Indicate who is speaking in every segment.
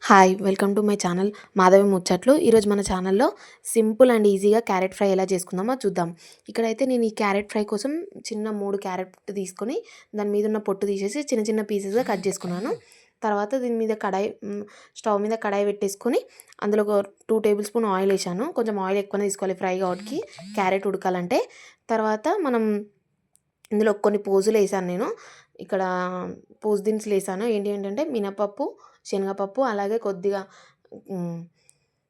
Speaker 1: Hi welcome to my channel Madhavi ముచ్చట్లు. ఈరోజు మన ఛానల్లో సింపుల్ అండ్ ఈజీగా క్యారెట్ ఫ్రై ఎలా చేసుకుందామో చూద్దాం. ఇక్కడైతే నేను ఈ క్యారెట్ ఫ్రై కోసం చిన్న 3 క్యారెట్ తీసుకొని దాని మీద ఉన్న పొట్టు తీసేసి చిన్న చిన్న పీసెస్గా కట్ చేసుకున్నాను. తర్వాత దీని మీద స్టవ్ మీద కడాయి పెట్టేసుకొని అందులో ఒక 2 టేబుల్ స్పూన్ ఆయిల్ వేసాను. కొంచెం ఆయిల్ ఎక్కువనే తీసుకోవాలి ఫ్రై కాబట్టి, క్యారెట్ ఉడకాలంటే. తర్వాత మనం ఇందులో కొన్ని పోజులు వేసాను నేను. ఇక్కడ పోసు దినుసులు వేసాను. ఏంటంటే మినపప్పు, శనగపప్పు, అలాగే కొద్దిగా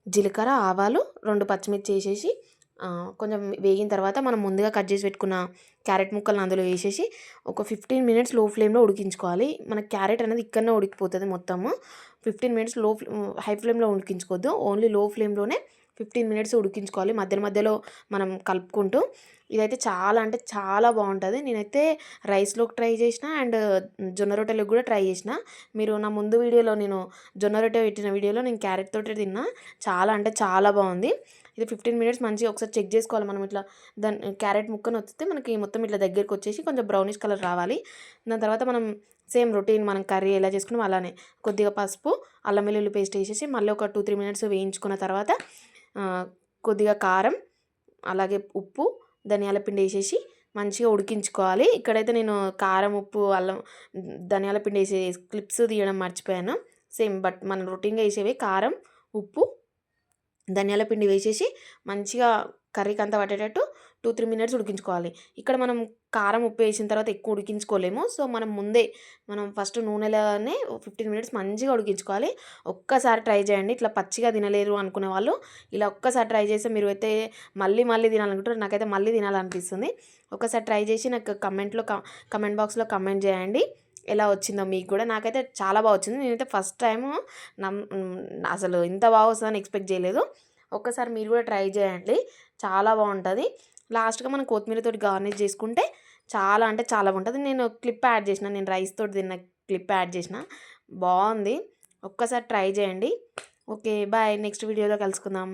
Speaker 1: జీలకర్ర, ఆవాలు, 2 పచ్చిమిర్చి వేసేసి కొంచెం వేగిన తర్వాత మనం ముందుగా కట్ చేసి పెట్టుకున్న క్యారెట్ ముక్కలను అందులో వేసేసి ఒక 15 మినిట్స్ లో ఫ్లేమ్లో ఉడికించుకోవాలి. మన క్యారెట్ అనేది ఇక్కడనే ఉడికిపోతుంది మొత్తము. 15 మినిట్స్ హై ఫ్లేమ్లో ఉడికించుకోవద్దు, ఓన్లీ లో ఫ్లేమ్లోనే 15 మినిట్స్ ఉడికించుకోవాలి, మధ్యలో మనం కలుపుకుంటూ. ఇదైతే చాలా అంటే చాలా బాగుంటుంది. నేనైతే రైస్లోకి ట్రై చేసిన అండ్ జొన్న రొట్టెలకు కూడా ట్రై చేసిన. మీరు నా ముందు వీడియోలో నేను జొన్న రొట్టె పెట్టిన వీడియోలో నేను క్యారెట్ తోటి తిన్నా. చాలా అంటే చాలా బాగుంది. ఇది 15 మినిట్స్ మంచిగా ఒకసారి చెక్ చేసుకోవాలి. మనం ఇట్లా దాన్ని క్యారెట్ ముక్కను వస్తే మనకి మొత్తం ఇట్లా దగ్గరికి వచ్చేసి కొంచెం బ్రౌనిష్ కలర్ రావాలి. దాని తర్వాత మనం సేమ్ రొటీన్ మనం కర్రీ ఎలా చేసుకున్నాం అలానే కొద్దిగా పసుపు, అల్లం వెల్లుల్లి పేస్ట్ వేసేసి మళ్ళీ ఒక 2-3 మినిట్స్ వేయించుకున్న తర్వాత కొద్దిగా కారం, అలాగే ఉప్పు, ధనియాల పిండి వేసేసి మంచిగా ఉడికించుకోవాలి. ఇక్కడైతే నేను కారం, ఉప్పు, అల్లం, ధనియాల పిండి వేసే క్లిప్స్ తీయడం మర్చిపోయాను. సేమ్ బట్ మనం రొటీన్గా వేసేవి కారం, ఉప్పు, ధనియాల పిండి వేసేసి మంచిగా కర్రీకి అంతా పట్టేటట్టు 2-3 మినిట్స్ ఉడికించుకోవాలి. ఇక్కడ మనం కారం, ఉప్పు వేసిన తర్వాత ఎక్కువ ఉడికించుకోలేము. సో మనం ఫస్ట్ నూనెలోనే 15 మినిట్స్ మంచిగా ఉడికించుకోవాలి. ఒక్కసారి ట్రై చేయండి. ఇట్లా పచ్చిగా తినలేరు అనుకునే వాళ్ళు ఇలా ఒక్కసారి ట్రై చేస్తే మీరు అయితే మళ్ళీ తినాలనుకుంటారు. నాకైతే మళ్ళీ తినాలనిపిస్తుంది. ఒక్కసారి ట్రై చేసి నాకు కమెంట్ బాక్స్లో కమెంట్ చేయండి ఎలా వచ్చిందో మీకు కూడా. నాకైతే చాలా బాగా వచ్చింది. నేనైతే ఫస్ట్ టైము అసలు ఇంత బాగా వస్తుందని ఎక్స్పెక్ట్ చేయలేదు. ఒక్కసారి మీరు కూడా ట్రై చేయండి, చాలా బాగుంటుంది. లాస్ట్గా మనం కొత్తిమీరతోటి గార్నిష్ చేసుకుంటే చాలా అంటే చాలా బాగుంటుంది. నేను క్లిప్ యాడ్ చేసిన, నేను రైస్ తోటి తిన్న క్లిప్ యాడ్ చేసిన, బాగుంది. ఒక్కసారి ట్రై చేయండి. ఓకే బాయ్, నెక్స్ట్ వీడియోలో కలుసుకుందాం.